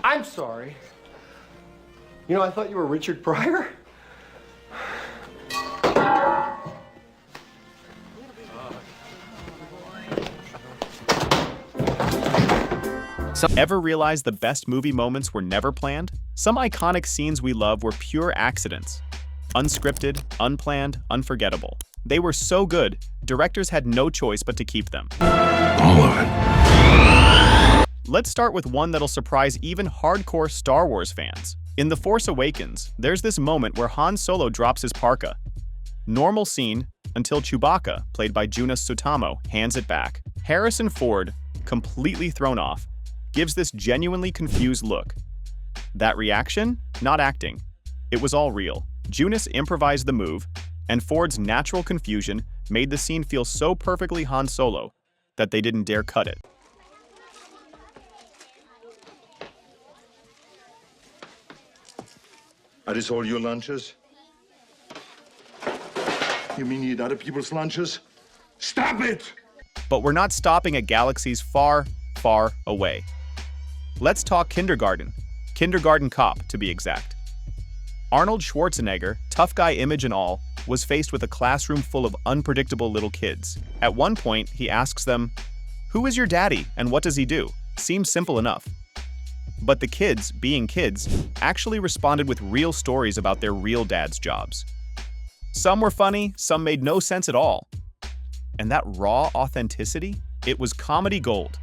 I'm sorry. You know, I thought you were Richard Pryor. Ever realize the best movie moments were never planned? Some iconic scenes we love were pure accidents. Unscripted, unplanned, unforgettable. They were so good, directors had no choice but to keep them. All of it. Let's start with one that'll surprise even hardcore Star Wars fans. In The Force Awakens, there's this moment where Han Solo drops his parka. Normal scene until Chewbacca, played by Jonas Suotamo, hands it back. Harrison Ford, completely thrown off, gives this genuinely confused look. That reaction? Not acting. It was all real. Jonas improvised the move, and Ford's natural confusion made the scene feel so perfectly Han Solo that they didn't dare cut it. Are these all your lunches? You mean you eat other people's lunches? Stop it! But we're not stopping at galaxies far, far away. Let's talk kindergarten. Kindergarten Cop, to be exact. Arnold Schwarzenegger, tough guy image and all, was faced with a classroom full of unpredictable little kids. At one point, he asks them, "Who is your daddy and what does he do?" Seems simple enough. But the kids, being kids, actually responded with real stories about their real dad's jobs. Some were funny, some made no sense at all. And that raw authenticity? It was comedy gold.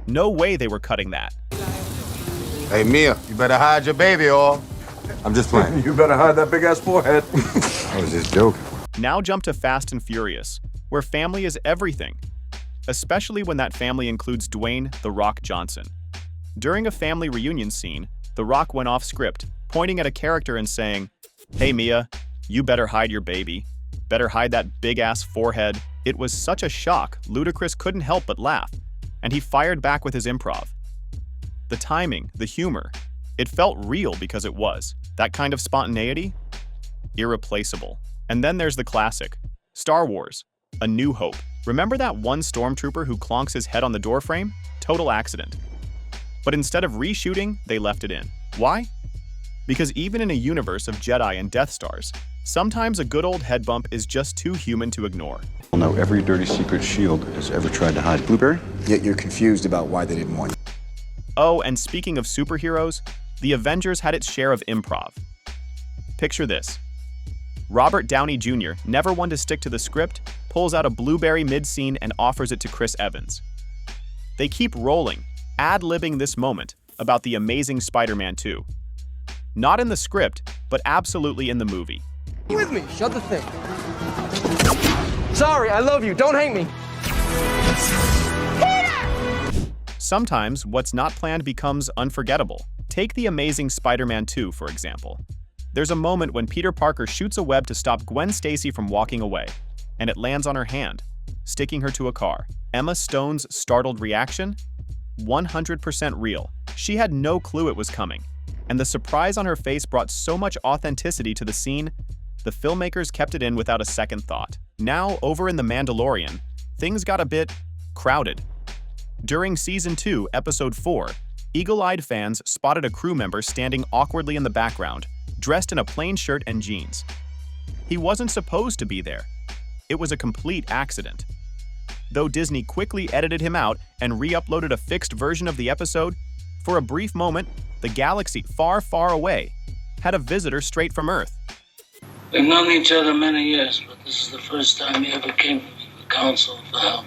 No way they were cutting that. Hey, Mia, you better hide your baby oil. I'm just playing. You better hide that big-ass forehead. I was just joking. Now jump to Fast and Furious, where family is everything, especially when that family includes Dwayne "The Rock" Johnson. During a family reunion scene, The Rock went off script, pointing at a character and saying, "Hey Mia, you better hide your baby. Better hide that big-ass forehead." It was such a shock, Ludacris couldn't help but laugh, and he fired back with his improv. The timing, the humor, it felt real because it was. That kind of spontaneity? Irreplaceable. And then there's the classic, Star Wars, A New Hope. Remember that one stormtrooper who clonks his head on the doorframe? Total accident. But instead of reshooting, they left it in. Why? Because even in a universe of Jedi and Death Stars, sometimes a good old head bump is just too human to ignore. I'll know every dirty secret S.H.I.E.L.D. has ever tried to hide. Blueberry? Yet you're confused about why they didn't want you. Oh, and speaking of superheroes, the Avengers had its share of improv. Picture this. Robert Downey Jr., never one to stick to the script, pulls out a blueberry mid-scene and offers it to Chris Evans. They keep rolling, ad-libbing this moment about the amazing Spider-Man 2. Not in the script, but absolutely in the movie. With me, shut the thing. Sorry, I love you, don't hate me. Sometimes what's not planned becomes unforgettable. Take the amazing Spider-Man 2, for example. There's a moment when Peter Parker shoots a web to stop Gwen Stacy from walking away, and it lands on her hand, sticking her to a car. Emma Stone's startled reaction? 100% real. She had no clue it was coming, and the surprise on her face brought so much authenticity to the scene, the filmmakers kept it in without a second thought. Now, over in The Mandalorian, things got a bit crowded. During Season 2, Episode 4, eagle-eyed fans spotted a crew member standing awkwardly in the background, dressed in a plain shirt and jeans. He wasn't supposed to be there. It was a complete accident. Though Disney quickly edited him out and re-uploaded a fixed version of the episode, for a brief moment, the galaxy far, far away had a visitor straight from Earth. We've known each other many years, but this is the first time you ever came to the council for help.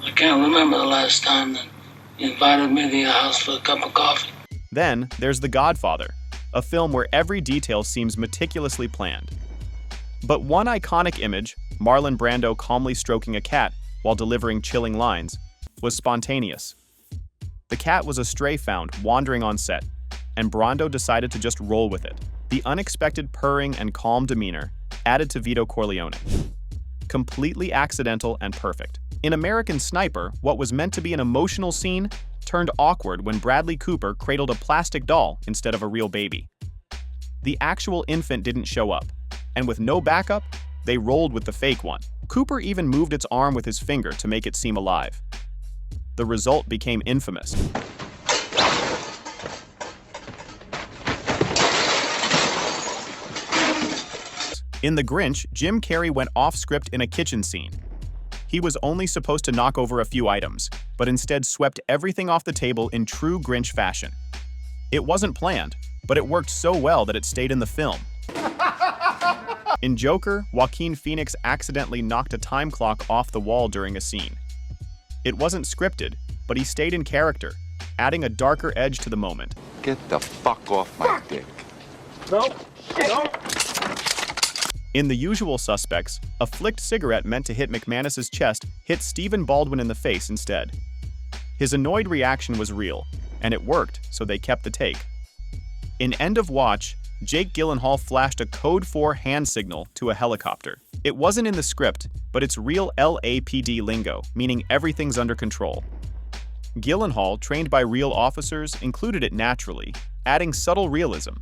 I can't remember the last time that you invited me to your house for a cup of coffee. Then there's The Godfather, a film where every detail seems meticulously planned. But one iconic image, Marlon Brando calmly stroking a cat while delivering chilling lines, was spontaneous. The cat was a stray found wandering on set, and Brando decided to just roll with it. The unexpected purring and calm demeanor added to Vito Corleone. Completely accidental and perfect. In American Sniper, what was meant to be an emotional scene turned awkward when Bradley Cooper cradled a plastic doll instead of a real baby. The actual infant didn't show up, and with no backup, they rolled with the fake one. Cooper even moved its arm with his finger to make it seem alive. The result became infamous. In The Grinch, Jim Carrey went off script in a kitchen scene. He was only supposed to knock over a few items, but instead swept everything off the table in true Grinch fashion. It wasn't planned, but it worked so well that it stayed in the film. In Joker, Joaquin Phoenix accidentally knocked a time clock off the wall during a scene. It wasn't scripted, but he stayed in character, adding a darker edge to the moment. Get the fuck off my dick. In The Usual Suspects, a flicked cigarette meant to hit McManus's chest hit Stephen Baldwin in the face instead. His annoyed reaction was real, and it worked, so they kept the take. In End of Watch, Jake Gyllenhaal flashed a Code 4 hand signal to a helicopter. It wasn't in the script, but it's real LAPD lingo, meaning everything's under control. Gyllenhaal, trained by real officers, included it naturally, adding subtle realism.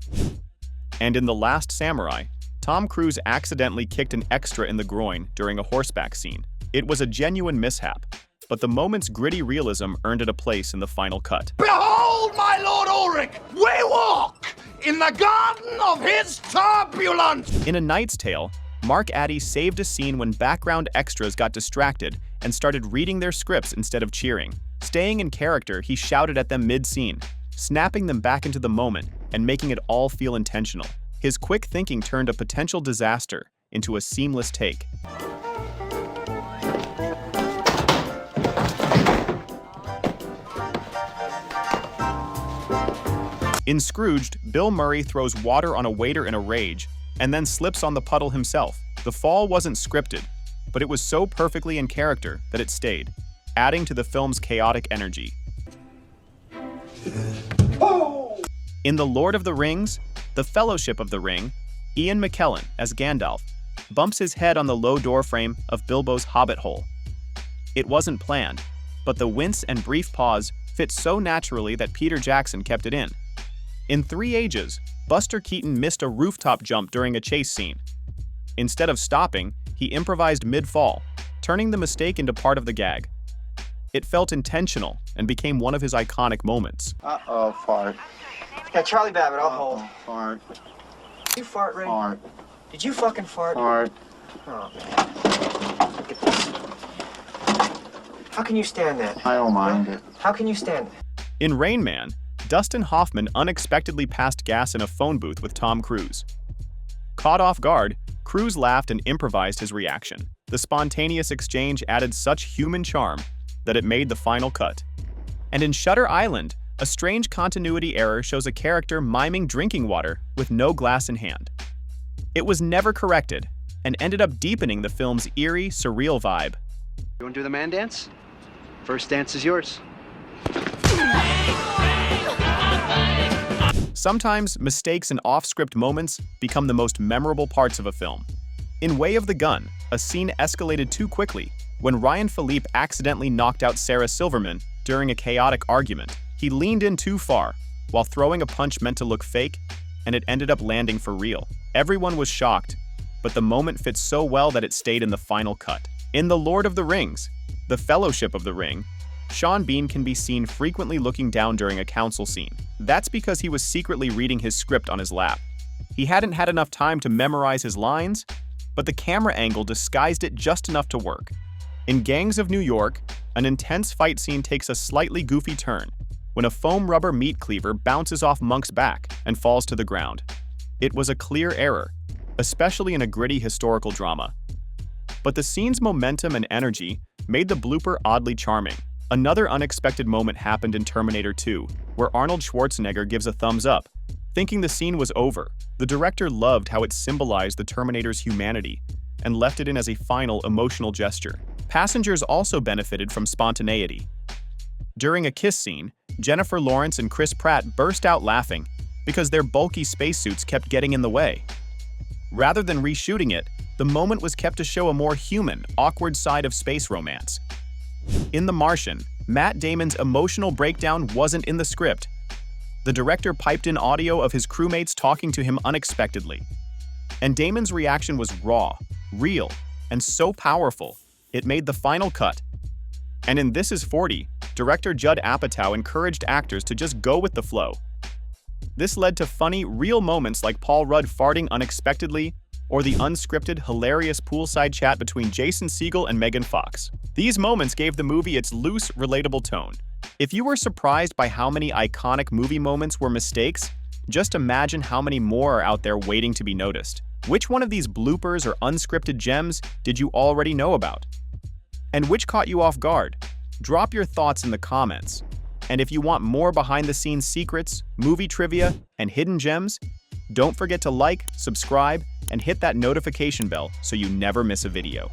And in The Last Samurai, Tom Cruise accidentally kicked an extra in the groin during a horseback scene. It was a genuine mishap, but the moment's gritty realism earned it a place in the final cut. Behold, my Lord Ulrich, we walk in the garden of his turbulence! In A Knight's Tale, Mark Addy saved a scene when background extras got distracted and started reading their scripts instead of cheering. Staying in character, he shouted at them mid-scene, snapping them back into the moment and making it all feel intentional. His quick thinking turned a potential disaster into a seamless take. In Scrooged, Bill Murray throws water on a waiter in a rage and then slips on the puddle himself. The fall wasn't scripted, but it was so perfectly in character that it stayed, adding to the film's chaotic energy. In The Lord of the Rings, The Fellowship of the Ring, Ian McKellen, as Gandalf, bumps his head on the low doorframe of Bilbo's hobbit hole. It wasn't planned, but the wince and brief pause fit so naturally that Peter Jackson kept it in. In Three Ages, Buster Keaton missed a rooftop jump during a chase scene. Instead of stopping, he improvised mid-fall, turning the mistake into part of the gag. It felt intentional and became one of his iconic moments. Uh-oh, fart. Yeah, Charlie Babbitt, I'll hold. Fart. You fart, Ray? Fart. Did you fucking fart? Fart. Oh, man. Look at this. How can you stand that? I don't mind it. How can you stand it? In Rain Man, Dustin Hoffman unexpectedly passed gas in a phone booth with Tom Cruise. Caught off guard, Cruise laughed and improvised his reaction. The spontaneous exchange added such human charm that it made the final cut. And in Shutter Island, a strange continuity error shows a character miming drinking water with no glass in hand. It was never corrected and ended up deepening the film's eerie, surreal vibe. You want to do the man dance? First dance is yours. Sometimes mistakes and off-script moments become the most memorable parts of a film. In Way of the Gun, a scene escalated too quickly when Ryan Philippe accidentally knocked out Sarah Silverman during a chaotic argument. He leaned in too far while throwing a punch meant to look fake, and it ended up landing for real. Everyone was shocked, but the moment fit so well that it stayed in the final cut. In The Lord of the Rings, The Fellowship of the Ring, Sean Bean can be seen frequently looking down during a council scene. That's because he was secretly reading his script on his lap. He hadn't had enough time to memorize his lines, but the camera angle disguised it just enough to work. In Gangs of New York, an intense fight scene takes a slightly goofy turn when a foam rubber meat cleaver bounces off Monk's back and falls to the ground. It was a clear error, especially in a gritty historical drama. But the scene's momentum and energy made the blooper oddly charming. Another unexpected moment happened in Terminator 2, where Arnold Schwarzenegger gives a thumbs up, thinking the scene was over. The director loved how it symbolized the Terminator's humanity and left it in as a final emotional gesture. Passengers also benefited from spontaneity. During a kiss scene, Jennifer Lawrence and Chris Pratt burst out laughing because their bulky spacesuits kept getting in the way. Rather than reshooting it, the moment was kept to show a more human, awkward side of space romance. In The Martian, Matt Damon's emotional breakdown wasn't in the script. The director piped in audio of his crewmates talking to him unexpectedly. And Damon's reaction was raw, real, and so powerful, it made the final cut. And in This Is 40, director Judd Apatow encouraged actors to just go with the flow. This led to funny, real moments like Paul Rudd farting unexpectedly or the unscripted, hilarious poolside chat between Jason Segel and Megan Fox. These moments gave the movie its loose, relatable tone. If you were surprised by how many iconic movie moments were mistakes, just imagine how many more are out there waiting to be noticed. Which one of these bloopers or unscripted gems did you already know about? And which caught you off guard? Drop your thoughts in the comments. And if you want more behind-the-scenes secrets, movie trivia, and hidden gems, don't forget to like, subscribe, and hit that notification bell so you never miss a video.